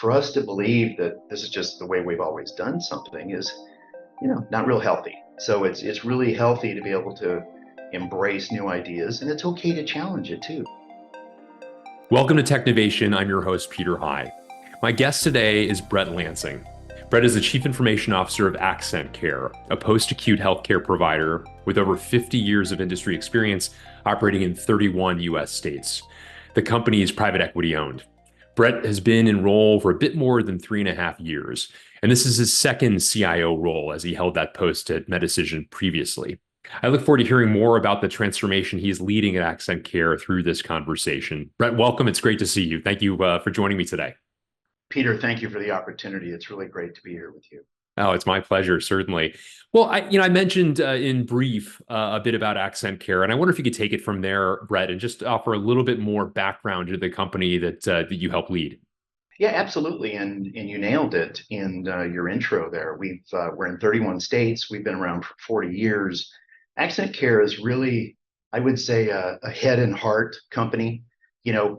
for us to believe that this is just the way we've always done something is, not real healthy. So it's really healthy to be able to embrace new ideas, and it's okay to challenge it too. Welcome to Technovation. I'm your host, Peter High. My guest today is Brett Lansing. Brett is the Chief Information Officer of AccentCare, a post-acute healthcare provider with over 50 years of industry experience operating in 31 US states. The company is private equity owned. Brett has been in role for a bit more than 3.5 years, and this is his second CIO role as he held that post at Medicision previously. I look forward to hearing more about the transformation he's leading at AccentCare through this conversation. Brett, welcome. It's great to see you. Thank you for joining me today. Peter, thank you for the opportunity. It's really great to be here with you. Oh, it's my pleasure, certainly. Well, I mentioned in brief a bit about AccentCare, and I wonder if you could take it from there, Brett, and just offer a little bit more background to the company that you help lead. Yeah, absolutely. And you nailed it in your intro there. We're in 31 states. We've been around for 40 years. AccentCare is really, I would say, a head and heart company.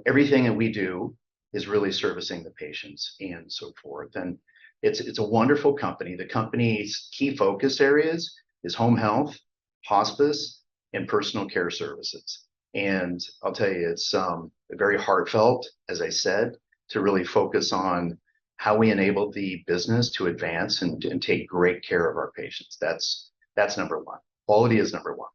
Everything that we do is really servicing the patients and so forth. And it's a wonderful company. The company's key focus areas is home health, hospice, and personal care services. And I'll tell you, it's very heartfelt, as I said, to really focus on how we enable the business to advance and take great care of our patients. That's number one. Quality is number one.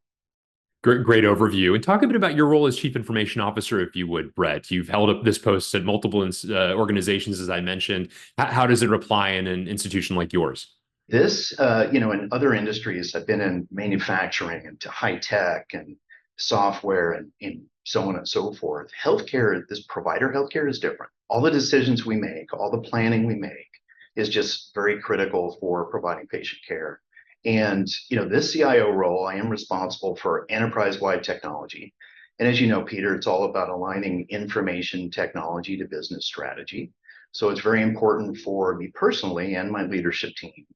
Great overview. And talk a bit about your role as Chief Information Officer, if you would, Brett. You've held up this post at multiple organizations, as I mentioned. How does it apply in an institution like yours? This, in other industries, I've been in manufacturing and to high tech and software and so on and so forth. Healthcare, this provider healthcare is different. All the decisions we make, all the planning we make is just very critical for providing patient care. And, this CIO role, I am responsible for enterprise-wide technology. And as you know, Peter, it's all about aligning information technology to business strategy. So it's very important for me personally and my leadership team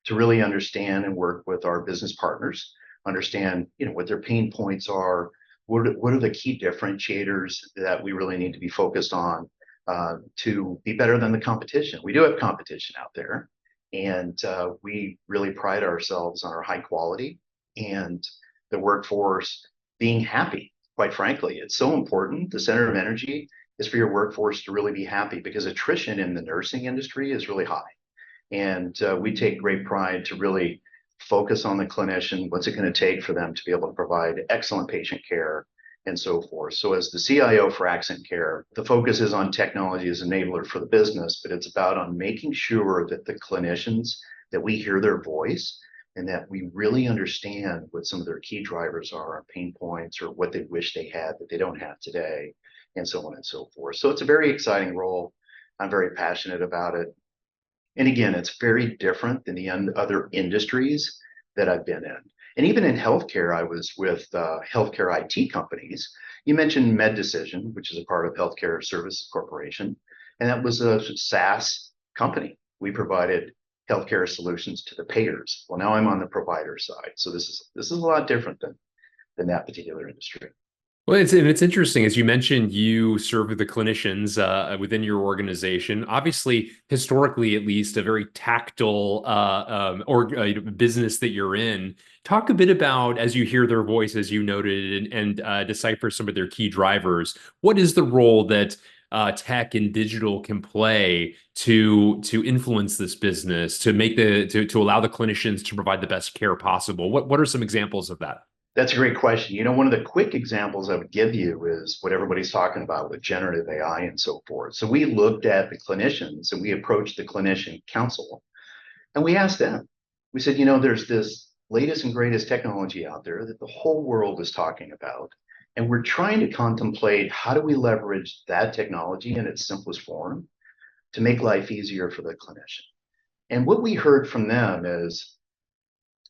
to really understand and work with our business partners, understand, what their pain points are, what are the key differentiators that we really need to be focused on to be better than the competition. We do have competition out there. And we really pride ourselves on our high quality and the workforce being happy. Quite frankly, it's so important. The center of energy is for your workforce to really be happy because attrition in the nursing industry is really high. And we take great pride to really focus on the clinician. What's it going to take for them to be able to provide excellent patient care and so forth. So as the CIO for AccentCare, the focus is on technology as an enabler for the business, but it's about on making sure that the clinicians, that we hear their voice and that we really understand what some of their key drivers are, pain points, or what they wish they had that they don't have today, and so on and so forth. So it's a very exciting role. I'm very passionate about it. And again, it's very different than the other industries that I've been in. And even in healthcare, I was with healthcare IT companies. You mentioned Medicision, which is a part of Healthcare Services Corporation, and that was a SaaS company. We provided healthcare solutions to the payers. Well, now I'm on the provider side, so this is a lot different than that particular industry. Well, it's interesting. As you mentioned, you serve with the clinicians within your organization. Obviously, historically, at least, a very tactile business that you're in. Talk a bit about, as you hear their voice, as you noted, and decipher some of their key drivers. What is the role that tech and digital can play to influence this business, to make to allow the clinicians to provide the best care possible? What are some examples of that? That's a great question. One of the quick examples I would give you is what everybody's talking about with generative AI and so forth. So we looked at the clinicians and we approached the clinician council and we asked them, we said, there's this latest and greatest technology out there that the whole world is talking about. And we're trying to contemplate how do we leverage that technology in its simplest form to make life easier for the clinician. And what we heard from them is,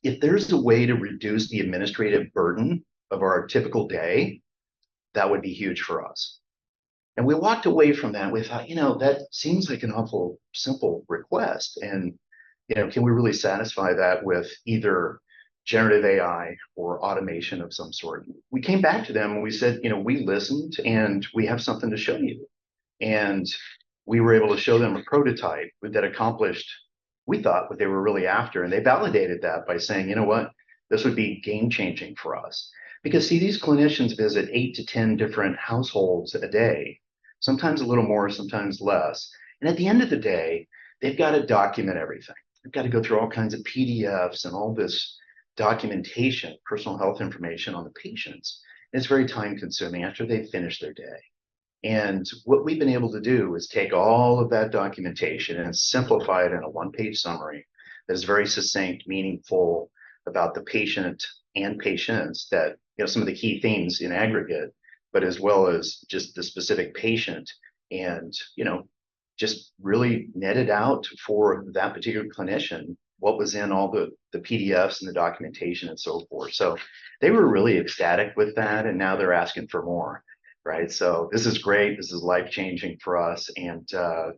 if there's a way to reduce the administrative burden of our typical day, that would be huge for us. And we walked away from that. We thought, that seems like an awful simple request. And, can we really satisfy that with either generative AI or automation of some sort? We came back to them and we said, we listened and we have something to show you. And we were able to show them a prototype that accomplished, we thought, what they were really after. And they validated that by saying, you know what, this would be game changing for us. Because see, these clinicians visit 8 to 10 different households a day, sometimes a little more, sometimes less. And at the end of the day, they've got to document everything. They've got to go through all kinds of PDFs and all this documentation, personal health information on the patients. And it's very time consuming after they've finished their day. And what we've been able to do is take all of that documentation and simplify it in a one-page summary that is very succinct, meaningful about the patient and patients, that, some of the key themes in aggregate, but as well as just the specific patient, and, just really netted out for that particular clinician what was in all the PDFs and the documentation and so forth. So they were really ecstatic with that, and now they're asking for more. Right. So this is great. This is life changing for us. And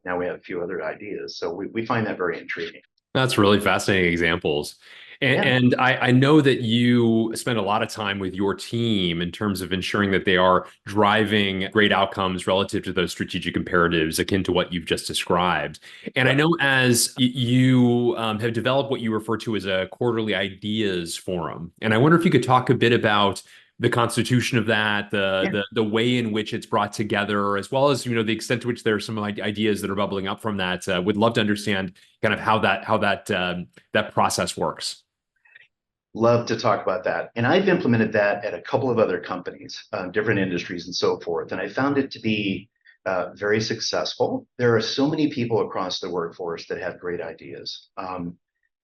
now we have a few other ideas. So we find that very intriguing. That's really fascinating examples. Yeah. And I know that you spend a lot of time with your team in terms of ensuring that they are driving great outcomes relative to those strategic imperatives akin to what you've just described. And I Yeah. know as you have developed what you refer to as a quarterly ideas forum. And I wonder if you could talk a bit about the constitution of that, Yeah. the way in which it's brought together, as well as the extent to which there are some ideas that are bubbling up from that. Would love to understand kind of how that process works. Love to talk about that. And I've implemented that at a couple of other companies, different industries and so forth. And I found it to be very successful. There are so many people across the workforce that have great ideas.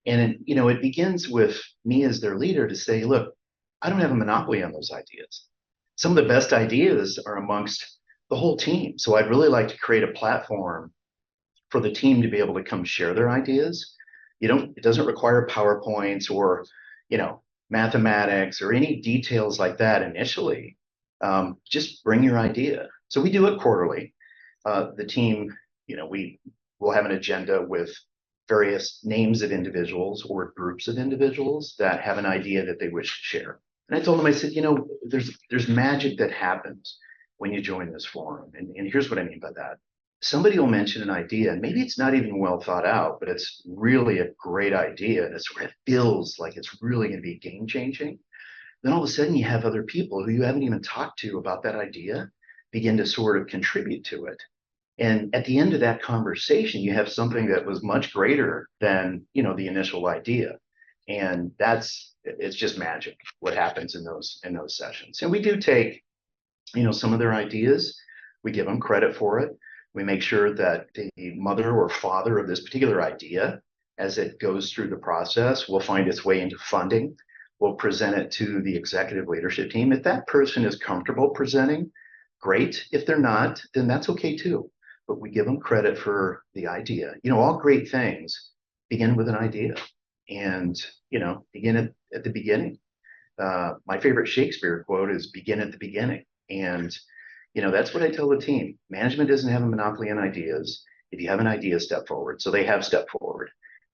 It begins with me as their leader to say, look, I don't have a monopoly on those ideas. Some of the best ideas are amongst the whole team. So I'd really like to create a platform for the team to be able to come share their ideas. It doesn't require PowerPoints or, mathematics or any details like that initially. Just bring your idea. So we do it quarterly. The team, we will have an agenda with various names of individuals or groups of individuals that have an idea that they wish to share. And I told them, I said, there's magic that happens when you join this forum. And here's what I mean by that. Somebody will mention an idea, and maybe it's not even well thought out, but it's really a great idea. And it feels like it's really going to be game changing. Then all of a sudden you have other people who you haven't even talked to about that idea begin to sort of contribute to it. And at the end of that conversation, you have something that was much greater than, the initial idea. And it's just magic what happens in those sessions. And we do take, some of their ideas, we give them credit for it. We make sure that the mother or father of this particular idea, as it goes through the process, will find its way into funding. We'll present it to the executive leadership team. If that person is comfortable presenting, great. If they're not, then that's okay too. But we give them credit for the idea. All great things begin with an idea, and, begin at the beginning. My favorite Shakespeare quote is begin at the beginning. And, that's what I tell the team. Management doesn't have a monopoly on ideas. If you have an idea, step forward. So they have stepped forward.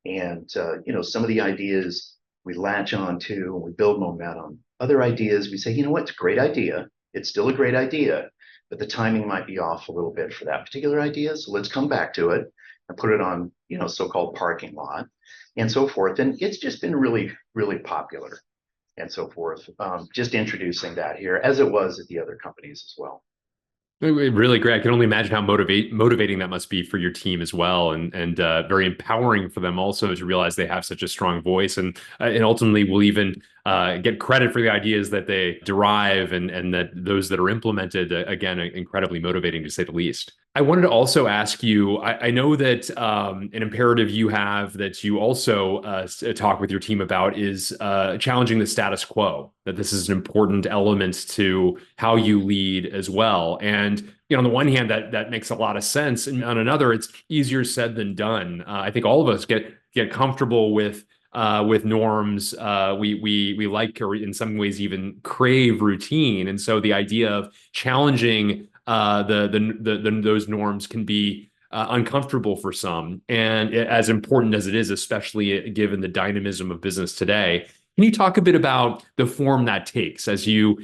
And, some of the ideas we latch on to and we build momentum. Other ideas, we say, it's a great idea. It's still a great idea, but the timing might be off a little bit for that particular idea. So let's come back to it and put it on, so-called parking lot and so forth. And it's just been really, really popular and so forth. Just introducing that here as it was at the other companies as well. Really great. I can only imagine how motivating that must be for your team as well, and very empowering for them also to realize they have such a strong voice, and ultimately will even get credit for the ideas that they derive, and that those that are implemented, again, incredibly motivating to say the least. I wanted to also ask you, I know that an imperative you have that you also talk with your team about is challenging the status quo, that this is an important element to how you lead as well. And on the one hand, that makes a lot of sense. And on another, it's easier said than done. I think all of us get comfortable with norms. We like, or in some ways even crave, routine. And so the idea of challenging those norms can be uncomfortable for some. And as important as it is, especially given the dynamism of business today, Can you talk a bit about the form that takes as you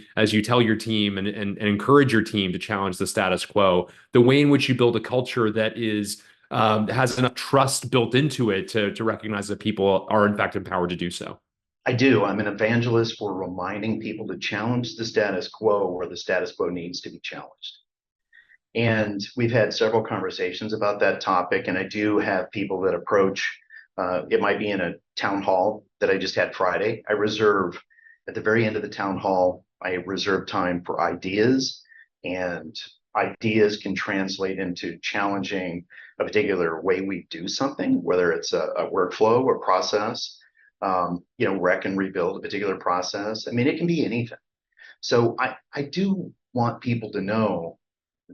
tell your team and encourage your team to challenge the status quo, the way in which you build a culture that is has enough trust built into it to recognize that people are in fact empowered to do so? I do. I'm an evangelist for reminding people to challenge the status quo where the status quo needs to be challenged. And we've had several conversations about that topic. And I do have people that approach, it might be in a town hall that I just had Friday. I reserve at the very end of the town hall, I reserve time for ideas, and ideas can translate into challenging a particular way we do something, whether it's a workflow or process, wreck and rebuild a particular process. I mean, it can be anything. So I do want people to know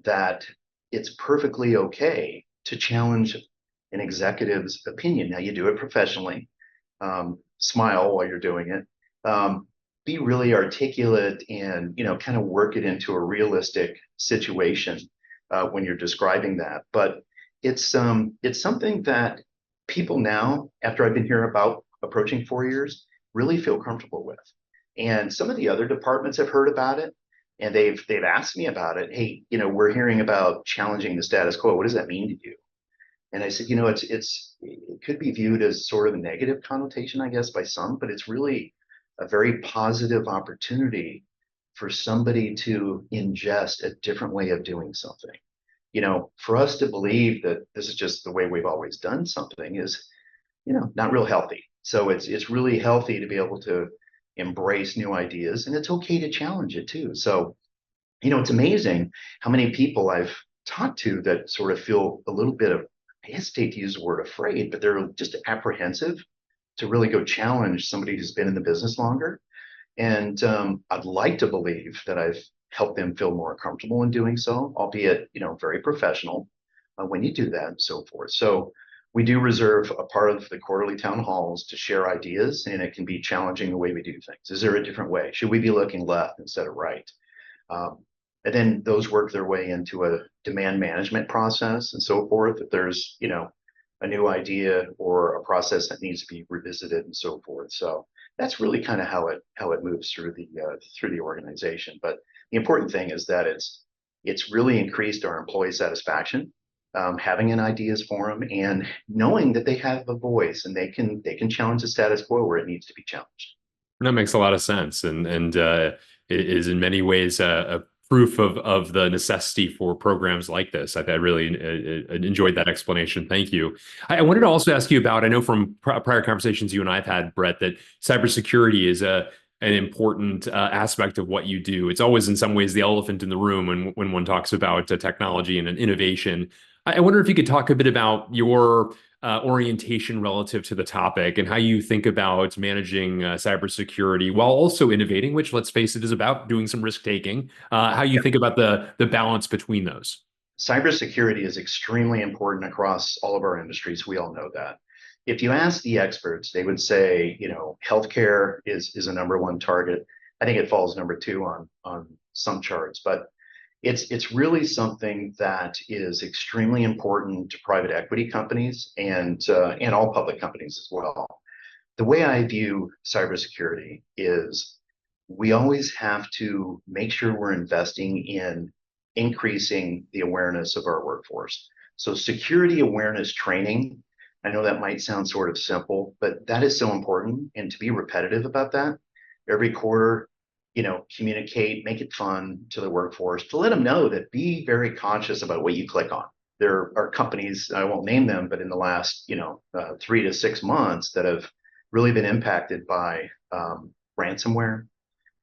that it's perfectly okay to challenge an executive's opinion. Now, you do it professionally, smile while you're doing it, be really articulate, and kind of work it into a realistic situation when you're describing that. But it's something that people now, after I've been here about approaching 4 years, really feel comfortable with. And some of the other departments have heard about it, and they've asked me about it. Hey, we're hearing about challenging the status quo. What does that mean to you? And I said, it could be viewed as sort of a negative connotation, I guess, by some, but it's really a very positive opportunity for somebody to ingest a different way of doing something. For us to believe that this is just the way we've always done something is, not real healthy. So it's really healthy to be able to embrace new ideas, and it's okay to challenge it too. So, it's amazing how many people I've talked to that sort of feel a little bit of, I hesitate to use the word afraid, but they're just apprehensive to really go challenge somebody who's been in the business longer. And I'd like to believe that I've helped them feel more comfortable in doing so, albeit, very professional when you do that and so forth. So we do reserve a part of the quarterly town halls to share ideas, and it can be challenging the way we do things. Is there a different way? Should we be looking left instead of right? Um, and then those work their way into a demand management process and so forth. If there's, a new idea or a process that needs to be revisited and so forth. So that's really kind of how it moves through the organization. But the important thing is that it's really increased our employee satisfaction, having an ideas forum and knowing that they have a voice and they can challenge the status quo where it needs to be challenged. That makes a lot of sense, and it is in many ways a proof of the necessity for programs like this. I really enjoyed that explanation. Thank you. I wanted to also ask you about. I know from prior conversations you and I've had, Brett, that cybersecurity is an important aspect of what you do. It's always in some ways the elephant in the room when one talks about technology and innovation. I wonder if you could talk a bit about your orientation relative to the topic and how you think about managing cybersecurity while also innovating, which, let's face it, is about doing some risk taking. How you think about the balance between those. Cybersecurity is extremely important across all of our industries. We all know that. If you ask the experts, they would say, healthcare is a number one target. I think it falls number two on some charts, but it's really something that is extremely important to private equity companies and all public companies as well. The way I view cybersecurity is we always have to make sure we're investing in increasing the awareness of our workforce. So security awareness training, I know that might sound sort of simple, but that is so important. And to be repetitive about that every quarter, communicate, make it fun to the workforce, to let them know that be very conscious about what you click on. There are companies, I won't name them, but in the last, 3 to 6 months that have really been impacted by ransomware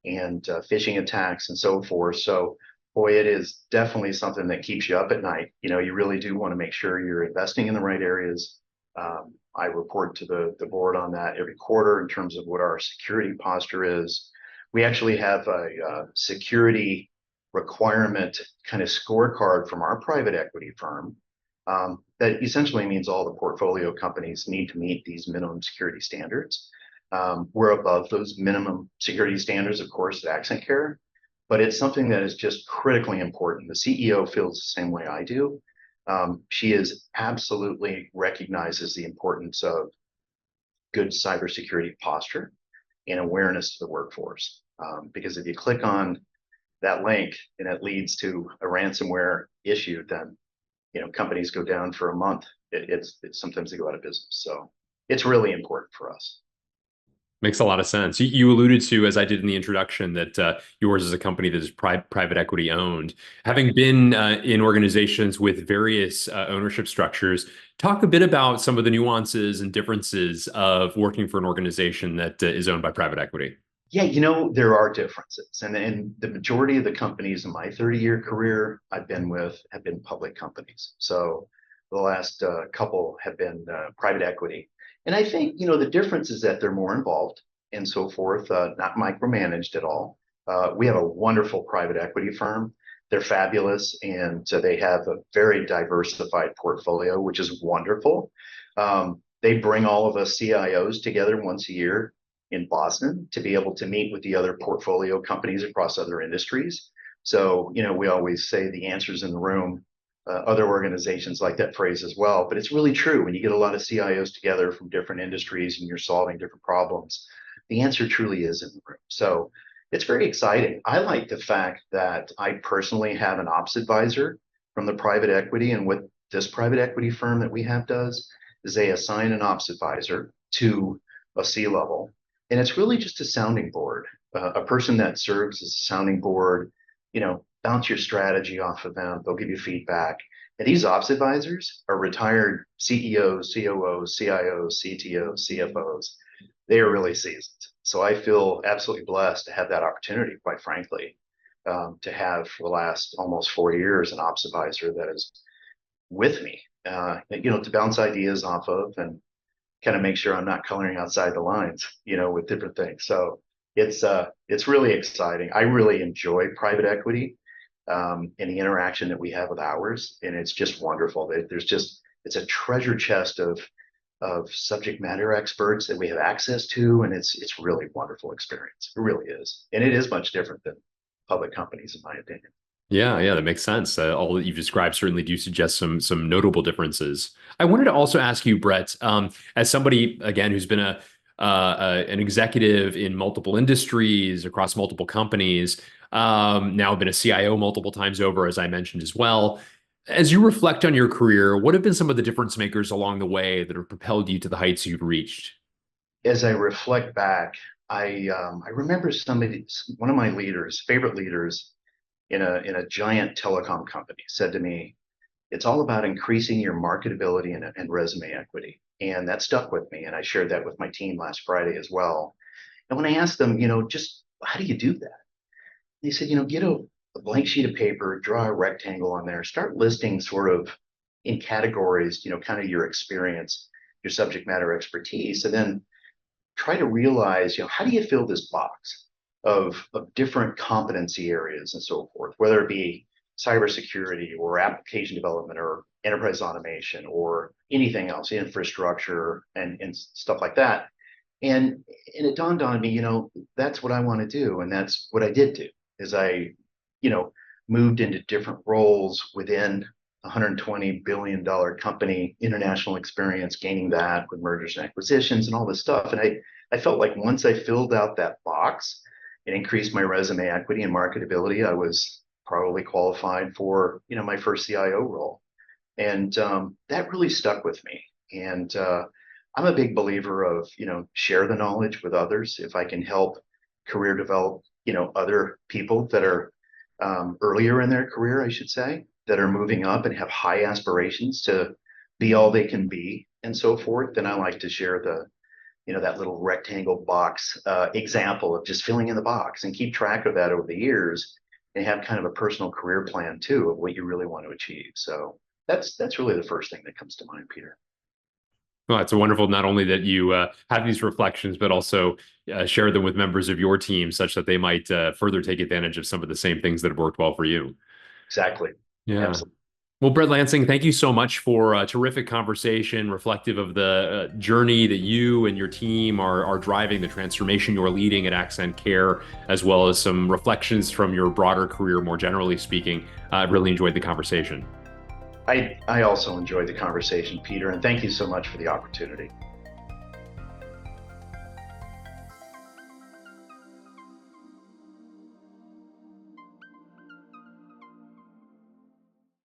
and phishing attacks and so forth. So, boy, it is definitely something that keeps you up at night. You really do want to make sure you're investing in the right areas. I report to the board on that every quarter in terms of what our security posture is. We actually have a security requirement kind of scorecard from our private equity firm that essentially means all the portfolio companies need to meet these minimum security standards. We're above those minimum security standards, of course, at AccentCare, but it's something that is just critically important. The CEO feels the same way I do. She is absolutely recognizes the importance of good cybersecurity posture. and awareness to the workforce. Because if you click on that link and it leads to a ransomware issue, then companies go down for a month. It's sometimes they go out of business. So it's really important for us. Makes a lot of sense. You alluded to, as I did in the introduction, that yours is a company that is private equity owned. Having been in organizations with various ownership structures, talk a bit about some of the nuances and differences of working for an organization that is owned by private equity. Yeah, there are differences. And the majority of the companies in my 30-year career I've been with have been public companies. So the last couple have been private equity. And I think, the difference is that they're more involved and so forth, not micromanaged at all. We have a wonderful private equity firm. They're fabulous, and they have a very diversified portfolio, which is wonderful. They bring all of us CIOs together once a year in Boston to be able to meet with the other portfolio companies across other industries. So, we always say the answer's in the room. Other organizations like that phrase as well, but it's really true. When you get a lot of CIOs together from different industries and you're solving different problems, the answer truly is in the room. So it's very exciting. I like the fact that I personally have an ops advisor from the private equity, and what this private equity firm that we have does is they assign an ops advisor to a C-level, and it's really just a sounding board, a person that serves as a sounding board, bounce your strategy off of them. They'll give you feedback. And these ops advisors are retired CEOs, COOs, CIOs, CTOs, CFOs. They are really seasoned. So I feel absolutely blessed to have that opportunity, quite frankly, to have for the last almost 4 years an ops advisor that is with me, to bounce ideas off of and kind of make sure I'm not coloring outside the lines, with different things. So it's really exciting. I really enjoy private equity. And the interaction that we have with ours, and it's just wonderful. It's a treasure chest of subject matter experts that we have access to, and it's really wonderful experience. It really is, and it is much different than public companies, in my opinion. Yeah, that makes sense. All that you've described certainly do suggest some notable differences. I wanted to also ask you, Brett, as somebody again who's been an executive in multiple industries across multiple companies. Now I've been a CIO multiple times over, as I mentioned as well. As you reflect on your career, what have been some of the difference makers along the way that have propelled you to the heights you've reached? As I reflect back, I remember one of my favorite leaders in a giant telecom company said to me, "It's all about increasing your marketability and resume equity." And that stuck with me. And I shared that with my team last Friday as well. And when I asked them, just how do you do that? They said, get a blank sheet of paper, draw a rectangle on there, start listing sort of in categories, kind of your experience, your subject matter expertise, and then try to realize, how do you fill this box of different competency areas and so forth, whether it be cybersecurity or application development or enterprise automation or anything else, infrastructure and stuff like that. And it dawned on me, that's what I want to do. And that's what I did do, is I, moved into different roles within a $120 billion company, international experience, gaining that with mergers and acquisitions and all this stuff. And I felt like once I filled out that box and increased my resume equity and marketability, I was probably qualified for, my first CIO role. And that really stuck with me. And I'm a big believer of, share the knowledge with others. If I can help career develop, other people that are earlier in their career, I should say, that are moving up and have high aspirations to be all they can be and so forth, then I like to share that little rectangle box example of just filling in the box and keep track of that over the years and have kind of a personal career plan too of what you really want to achieve. So that's really the first thing that comes to mind, Peter. Well, it's wonderful not only that you have these reflections, but also share them with members of your team such that they might further take advantage of some of the same things that have worked well for you. Exactly. Yeah. Absolutely. Well, Brett Lansing, thank you so much for a terrific conversation reflective of the journey that you and your team are driving, the transformation you're leading at AccentCare, as well as some reflections from your broader career, more generally speaking. I really enjoyed the conversation. I also enjoyed the conversation, Peter, and thank you so much for the opportunity.